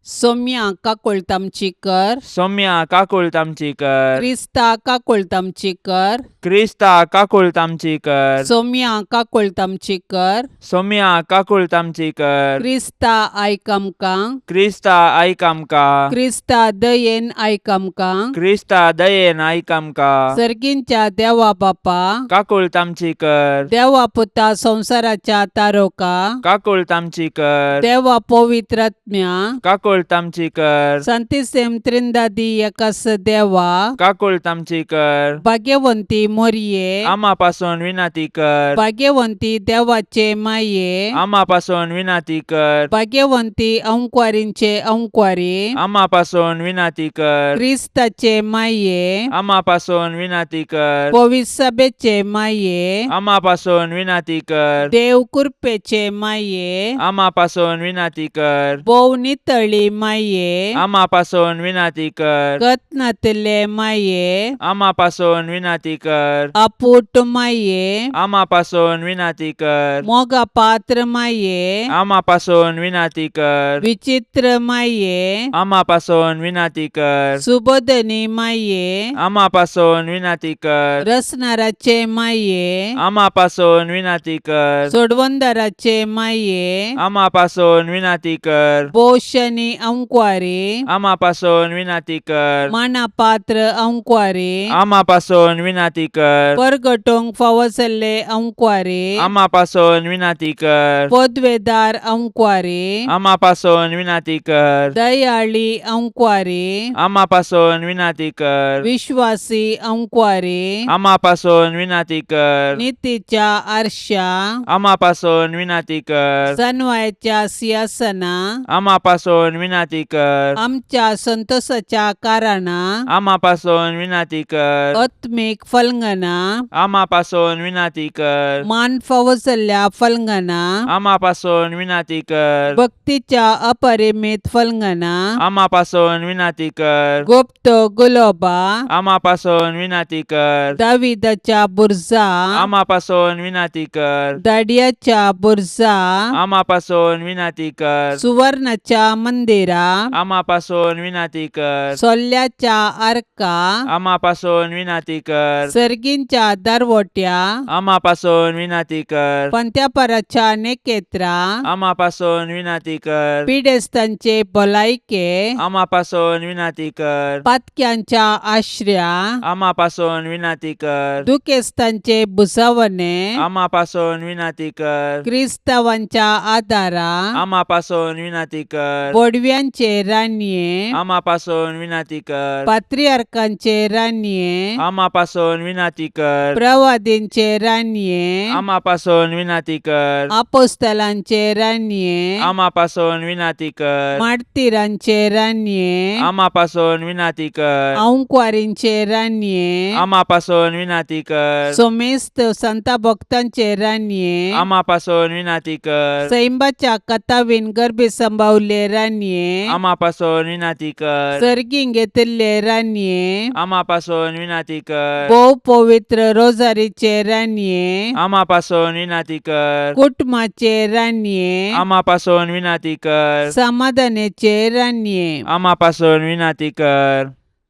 सौम्या काकुळतामची कर. सौम्या काकुळतामची कर. क्रिस्ता काकुळतामची कर. क्रिस्ता काकुळतामची कर. सौम्या काकुळतामची कर. सौम्या काकुळतामची कर. क्रिस्ता आयक आमकां. क्रिस्ता आयक आमकां. क्रिस्ता दयेन आयक आमकां. क्रिस्ता दयेन आयक आमकां. सर्गींच्या देवा बापा, काकुळतामची कर. देवा पुता संसाराच्या तारोका, काकुळतामची कर. देवा पवित्र आत्म्या, काकुळ काकूळ तामची कर Santíssim Trindade एकच देवा काकूळ तामची कर भाग्यवंती मोरये आम्हापासून विनंती कर भाग्यवंती देवाचे माये आम्हापासून विनंती कर भाग्यवंती अंकुवारींचे अंकुवारी आम्हापासून विनंती कर ख्रिस्ताचे माये आम्हापासून विनंती कर पवित्र सभेचे माये आम्हापासून विनंती कर देव कृपेचे माये आम्हापासून विनंती कर बोव नितळी माये आम्हापासून विनंती कर कत्नातले माये आम्हापासून विनंती कर अपूट माये आम्हापासून विनंती कर मोगा पात्र माये आम्हापासून विनंती कर विचित्र माये आम्हापासून विनंती कर सुबोधनी माये आम्हापासून विनंती कर रसनाराचे माये आम्हापासून विनंती कर सोडवंदाराचे माये आम्हापासून विनंती कर बोशनी अंकुवारी आम्हापासून विनंती कर मानापात्र अंकुवारी आम्हापासून विनंती कर परगटोंग फावसले अंकुवारी आम्हापासून विनंती कर पदवेदार अंकुवारी आम्हापासून विनंती कर दयाळी अंकुवारी आम्हापासून विनंती कर विश्वासी अंकुवारी आम्हापासून विनंती कर नीतीच्या आरशा आम्हापासून विनंती कर सनवायच्या सिंहासना आम्हापासून विनंती कर आमच्या संतोषाच्या कारणा आम्हापासून विनंती कर आत्मिक फलंगना आम्हापासून विनंती कर मान फावसल्या फलंगना आम्हापासून विनंती कर भक्तीच्या अपरिमित फलंगना आम्हापासून विनंती कर गुप्त गुलोबा आम्हापासून विनंती कर दाविदाच्या बुर्जा आम्हापासून विनंती कर दाडियाच्या बुर्जा आम्हापासून विनंती कर सुवर्णाच्या मंदिरा आम्हापासून विनंती कर सोल्ल्याच्या आर्का आम्हापासून विनंती कर सर्गींच्या दरवट्या आम्हापासून विनंती कर पंत्यापराच्या नेकेत्रा आम्हापासून विनंती कर पिडेस्तांचे भलायके आम्हापासून विनंती कर पातक्यांच्या आश्रया आम्हापासून विनंती कर दुखेस्तांचे बुसावणे आम्हापासून विनंती कर क्रिस्तावांच्या आदारा आम्हापासून विनंती कर बोडव्यांचे रान्ये आम्हापासून विनंती कर पात्रियार्कांचे रान्ये आम्हापासून विनंती कर प्रवादींचे रान्ये आम्हापासून विनंती कर आपोस्तलांचे रान्ये आम्हापासून विनंती कर मार्तिरांचे रान्ये आम्हापासून विनंती कर अंकुवारींचे रान्ये आम्हापासून विनंती कर सोमेस्त संता भक्तांचे रान्ये आम्हापासून विनंती कर सैंबाच्या कथावीन गर्भे संभावले रान्ये आम्हापासून विनंती कर सर्गीं घेतिल्ले रान्ये आम्हापासून विनंती कर भोव पवित्र रोजारीचे रान्ये आम्हापासून विनंती कर कुटुंबाचे रान्ये आम्हापासून विनंती कर समाधानाचे रान्ये आम्हापासून विनंती कर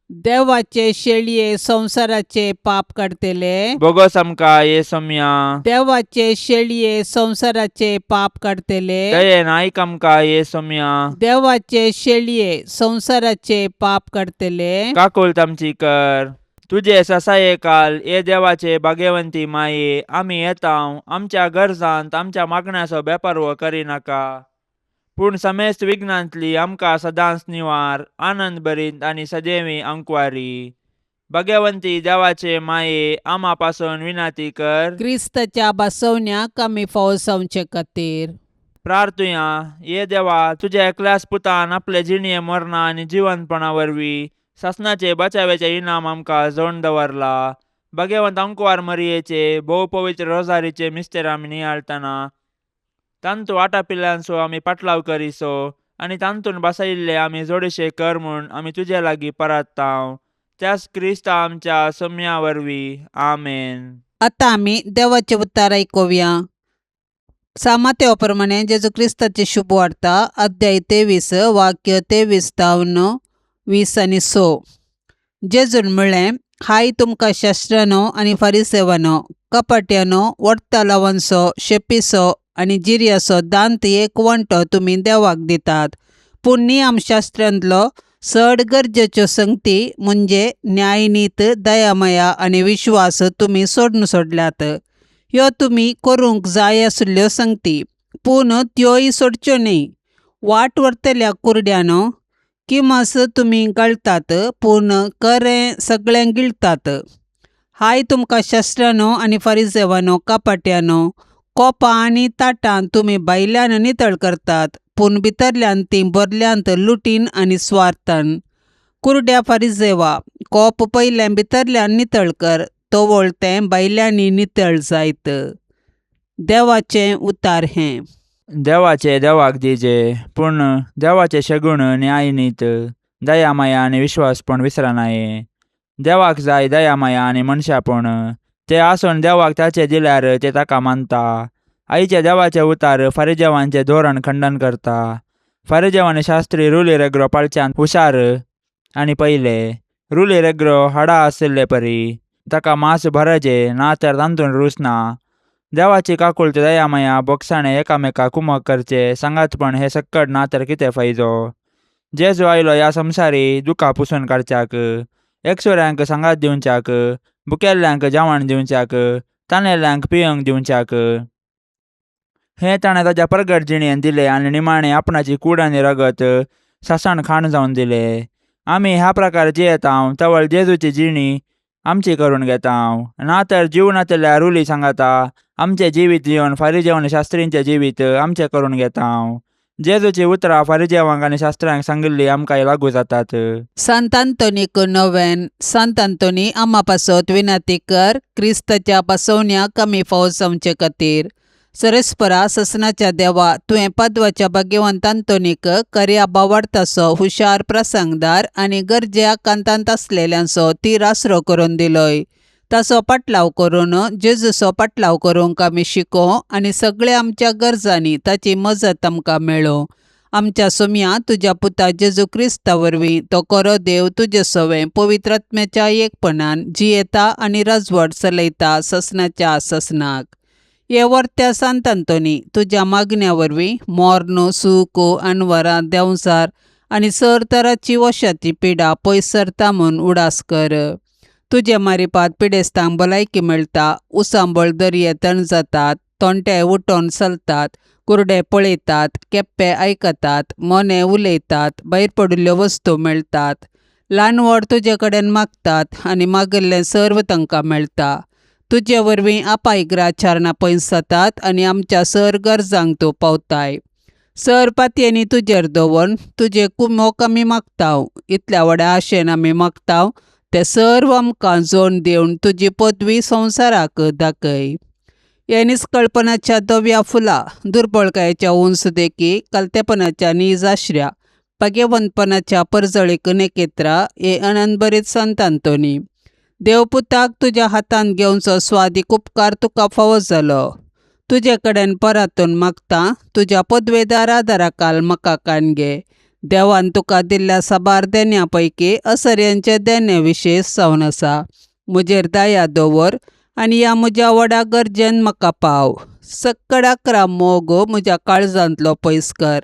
देवाचे शेळये संसाराचे पाप काढतेले बोगस आमका येसम्या देवाचे शेळये संसाराचे पाप काढतेले दयेन ऐक आमका येसम्या देवाचे शेळये संसाराचे पाप काढतेले काकुल तामची कर तुझे ससाये काल ये देवाचे भाग्यवंती माये आम्ही येताव आमच्या गरजांत आमच्या मागण्याचो बेपारवो करिनाका पूण समेस्त विघ्नांतली आमकां सदांच निवार आनंद भरीत आनी सदैवी अंकुवारी भाग्यवंती देवाचे माये आम्हा पासून विनंती कर क्रिस्ताच्या बसवण्याक आमी फावसावचे खातीर प्रार्थुया ये देवा तुझ्या एकल्याच पुतान आपले जिणये मरणा आनी जिवंतपणा वरवीं सासणाचे बचावेचे इनाम आमकां जोडून दवरला भाग्यवंत अंकुवार मरियेचे भोव पवित्र रोजारीचे मिस्तेर आमी नियाळतना तांतू आटापिल्ल्यांचो आमी पाटलाव करिसो आनी तांतून बसयिल्ले आमी जोडेशे कर म्हूण आमी तुजे लागीं परताव त्याच क्रिस्त आमच्या सोम्या वरवीं आमेन. आतां आमी देवाचे उतार आयकुया. सामाते प्रमाणे जेजू क्रिस्ताचे शुभ वार्ता अध्याय 23 वाक्य 23-20 आनी 6. जेजून म्हणलें, हाय तुमकां शास्त्रानो आनी फारिसेवानो, कपट्यानो, वट्टालावांचो, शेपीसो आनी जिर्याचो दांत एक वंटो तुमी देवाक दितात, पूण नियमशास्त्रांतलो चड गरजेच्यो संगती म्हणजे न्यायनीत, दयामया आनी विश्वास तुमी सोडून सोडल्यात. ह्यो तुमी करूंक जाय आशिल्ल्यो संगती, पूण त्योय सोडच्यो न्ही. वाट व्हरतल्या कुरड्यानो, किमास तुमी गळतात पूण खरें सगळें गिळतात. हाय तुमकां शास्त्रांनो आनी फारिसेवांनो कापाट्यांनो, कोपां आनी ताटां तुमी भायल्यान नितळ करतात, पूण भितरल्यान तीं भरल्यांत लुटीन आनी स्वार्थान. कुरड्या फारिसेवा, कोप पयलें भितरल्यान नितळ कर, तोवळ तें भायल्यांनी नितळ जायत. देवाचें उतार हें. देवाचे देवाक दिजे, पूण देवाचे शगुण न्याय नीत, दया माया आनी विश्वासपण विसरनाये. देवाक जाय दया माया आनी मनशापण, ते आसून देवाक ताचे दिल्यार ते ताका मानता. आईचे देवाचे उतार फारिजेवांचे धोरण खंडन करता. फारिजेव आनी शास्त्री रुली रेगरो पाळच्यान हुशार आनी पयले. रुली रेगरो हाडा आशिल्ले परी, ताका मांस भरजे ना तर तांतून रूच ना. देवाची काकुळट दया माया बोगसाणे एकामेकाक कुमक करचे सांगातपण हे सक्कड ना तर कितें फायदो. जेजू आयलो ह्या संवसारी दुखां पुसून काडच्याक, एकसुऱ्यांक सांगात दिवच्याक, भुकेल्ल्यांक जेवण दिवच्याक, तानेल्ल्यांक पियेवंक दिवच्याक. हें ताणें ताच्या प्रगट जिणेन दिलें आनी निमाणें आपणाची कूड आनी रगत सासण खाण जावन दिलें. आमी ह्या प्रकार जियेतांव तवळ जेजूची जिणी आमची करून घेतांव. ना तर जीवनांतल्या रुली सांगाता आमचें जिवीत जिवन फारिजेव आनी शास्त्रींचें जिवीत आमचें करून घेतांव. जेजूची उतरां फारिजेवांक आनी शास्त्रांक सांगिल्ली आमकांय लागू जातात. संत आंतोनीक नोवेन. संत आंतोनी आम्हा पासत विनंती कर, क्रिस्ताच्या बसवण्याक आमी फावो जावचे खातीर. सरस्परा ससनाच्या देवा, तुवें पद्वाच्या भाग्यवंत आंतोनीक खऱ्या भावार्थाचो हुशार प्रसंगदार आनी गरजे आकांतांत आसलेल्यांचो तीर आसरो करून दिलोय. ताचो पाटलाव करून जेजूचो पाटलाव करूंक आमी शिको आनी सगळ्या आमच्या गरजांनी ताची मजत आमकां मेळो. आमच्या सोम्या तुज्या पुता जेजू क्रिस्ता वरवीं तो खरो देव तुजे सवें पवित्र आत्म्याच्या एकपणान जियेता आनी राजवट चलयता ससनाच्या ससनाक. हे वर्त्या सांत आंतोनी, तुज्या मागण्या वरवीं मोर्न सूख अनवरां देंवसार आनी सर तराची वशाची पिडा पयस सरता म्हूण उडास कर. तुजे मारिपात पिडेस्तांक भलायकी मेळटा, उसांबळ दर्ये तण जातात, तोंटे उठोन चलतात, कुरडे पळयतात, केप्पे आयकतात, मोने उलयतात, भायर पडिल्ल्यो वस्तू मेळटात. ल्हान व्हड तुजे कडेन मागतात आनी मागिल्लें सर्व तांकां मेळटा. तुजे वरवीं अपायग्राचारणां पयस जातात आनी आमच्या सर गरजांक तूं पावताय. सर पातयेनी तुजेर दवरून तुजे कुमोक आमी मागताव. इतल्या व्हड्या आशेन आमी मागताव ते सर्व आमकां जोड दिवन तुजी पदवी संवसाराक दाखय. हे निष्कळपणाच्या दव्या फुलां, दुर्बळकायेच्या उंच देखी, कलतेपणाच्या नीज आश्र्या, भाग्यवंतपणाच्या परजळीक नेकेत्रा, हे अनंतभरीत संत आंतोनी. देवपुताक तुज्या हातान घेवचो स्वादीक उपकार तुका फावो जालो. तुजे कडेन परातून मागता, तुज्या पदवेदार आदाराकाल म्हाका काणगे. देवान तुका दिल्ल्या साबार देण्या पैकी असर्यांचे देणे विशेश जावन आसा. म्हजेर दया दवर आनी ह्या म्हज्या व्हडा गरजेन म्हाका पाव. सक्कड 11 मोग म्हज्या काळजांतलो पयस कर.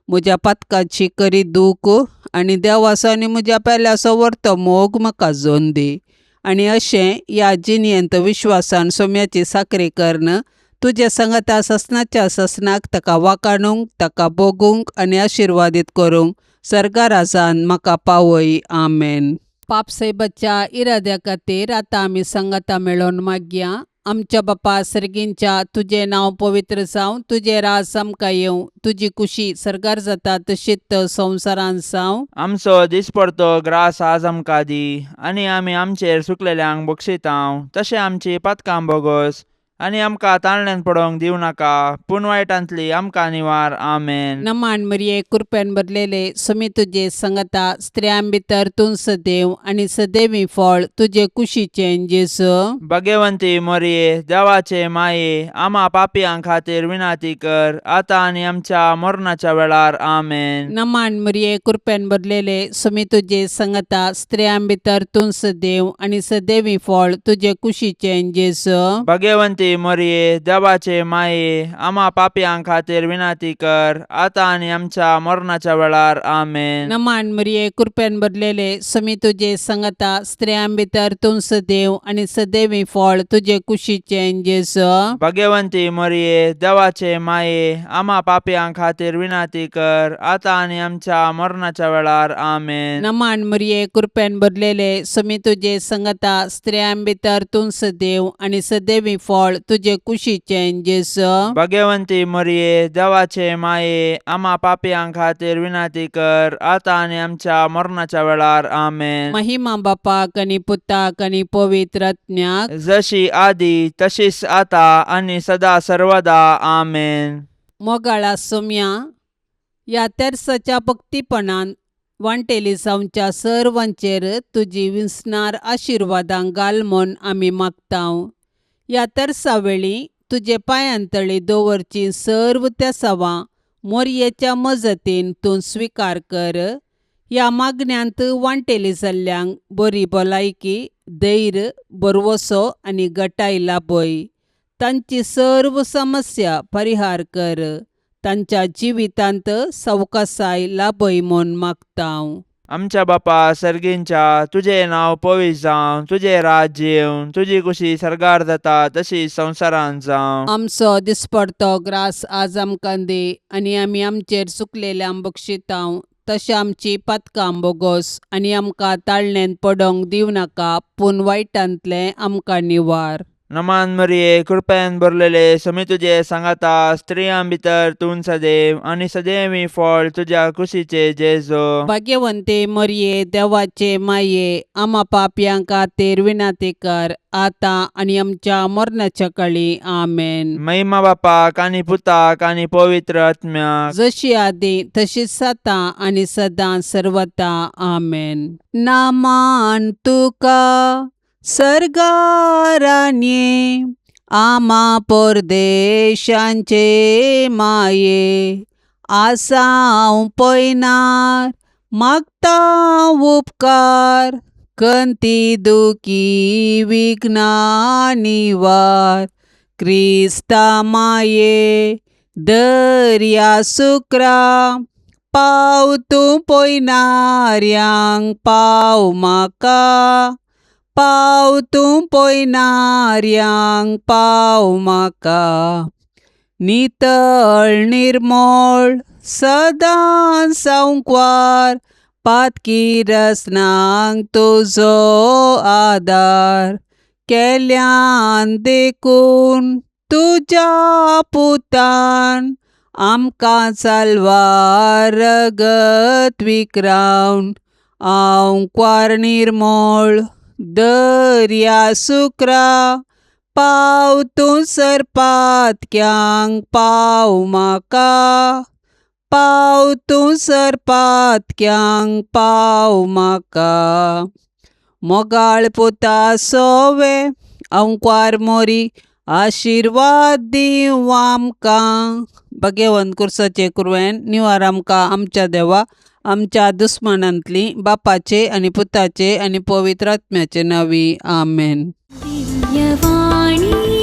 म्हज्या पातकाची करी दूख आनी देवाचो आनी म्हज्या पेल्याचो व्हरतो मोग म्हाका जोन दी. आनी अशें ह्या जिणयेंत विश्वासान सोम्याची साकरी करन तुजे संगता ससनाच्या ससनाक ताका वाकाणूंक, ताका भोगूंक आनी आशिर्वादीत करूंक सर्गा राजान म्हाका पावय. आमेन. पापसैबाच्या इराद्या खातीर आतां आमी संगता मेळोन मागया. आमच्या बापा सर्गींच्या, तुजें नांव पवित्र जावं, तुजें राज आमकां येवं, तुजी कुशी सर्गार जाता तशीच संवसारांत जावं. आमचो दिसपडतो ग्रास आज आमकां दी, आनी आमी आमचेर सुकलेल्यांक बक्षितांव, तशें आमची पातकां बोगोस आनी आमकां ताळण्यांत पडोवंक दिवं नाका, पूण वायटांतली आमकां निवार. आमेन. नमान मरिये कृपेन भरलेले, सुमी तुजे संगता स्त्रियां भितर तूं सदैव आनी सदैवी फळ तुजे कुशीचें जेजू. भाग्यवंती मरिये, देवाचे माये, आम्हा पापियां खातीर विनाती कर, आतां आनी आमच्या मरणाच्या वेळार. आमेन. नमान मरिये कृपेन भरलेले, सुमी तुजे संगता स्त्रियां भितर तूं सदैव आनी सदैवी फळ तुजे कुशीचें जेजू. भाग्यवंती भाग्यवंती मरिये देवाचे माये आम्हा पापियां खातीर विनाती कर आता आणि आमच्या मरणाच्या वेळार आमेन. नमान मरिये कृपेन भरलेले समी तुझे संगता स्त्रियां भितर तूं सदैव आणि सदैवी फळ तुझे कुशीचे जेसू. भाग्यवंती मरिये देवाचे माये आम्हा पापियां खातीर विनाती कर आता आणि आमच्या मरणाच्या वेळार आमेन. नमान मरिये कृपेन भरलेले समी तुझे संगता स्त्रियां भितर तूं सदैव आणि सदैवी फळ तुझे कुशीचे जेसू. भाग्यवंती मरिये देवाचे माये आम्हा पापियां खातीर विनाती कर आता आणि आमच्या मरणाच्या वेळार आमेन. महिमा बापाक आणि पुताक आणि पवित्र आत्म्याक जशी आधी तशीच आता आणि सदा सर्वदा आमेन. मोगाळा सोम्या या तेर्साच्या भक्तीपणान वांटेली सावच्या सर्वांचेर तुजी विस्नार आशिर्वादां घाल म्हूण आमी मागतांव. या तेर्सा वेळी तुजे पांयांतळी दवरची सर्व त्या सवां मोरयेच्या मजतीन तूं स्विकार कर. ह्या मागण्यांत वांटेली जाल्ल्यांक बरी भलायकी धैर्य बरवसो आनी गटाय लाभय. तांची सर्व समस्या परिहार कर. तांच्या जिवितांत सवकासाय लाभय म्हूण मागतांव. आमच्या बापा सर्गींच्या तुझे नाव पवित्र जावं तुझे राज्य येवं तुझी कुशी सरगार जाता तशी संवसारांत जावं. आमचो दिसपडतो ग्रास आज आमकां दे आनी आमी आमचेर चुकलेल्यांक बक्षितांव तशें आमची पातकां बोगोस आनी आमकां ताळणेन पडोंक दिव नाका पूण वायटांतले आमकां निवार. नमान मरिये कृपेन भरलेले समी तुझे सांगाता स्त्रियां भितर तूं सदैव आणि सदैवी फळ तुझ्या कुशीचे जेजो. भाग्यवंते मरिये देवाचे माये आम्हा पापयां खातीर विनाती कर आता आणि आमच्या मरणाच्या काळी आमेन. महिमा बापाक आणि पुताक आणि पवित्र आत्म्याक जशी आदी तशीच आता आणि सदां सर्वता आमेन. नामान तुका सरगारान्ये आम्हा परदेशांचे माये आसांव पयनार मागता उपकार कंती दुखी विघ्ना निवार. क्रिस्ता माये दर्या सुक्रा पाव तूं पयनाऱ्यांक पाव म्हाका पाव तूं पयनाऱ्यांक पाव म्हाका. नितळ निर्मळ सदां सांकवार पातकी रसनांक तुजो आदार. केल्यान देखून तुज्या पुतान आमकां चालवार रगत विक्रावन आंकवार निर्मळ दर्या सुक्रा पाव तूं सरपातक्यांक पाव म्हाका पाव तूं सरपातक्यांक पाव म्हाका. मोगाळ पुता सोवे अंकवार मोरी आशिर्वाद दिव आमकां. भाग्यवंत कुर्साचे कुरवेन निवार आमकां आमच्या देवा आमच्या दुस्मनांतली बापाचे आणि पुताचे आणि पवित्र आत्म्याचे नावी आमेन. दिव्यवाणी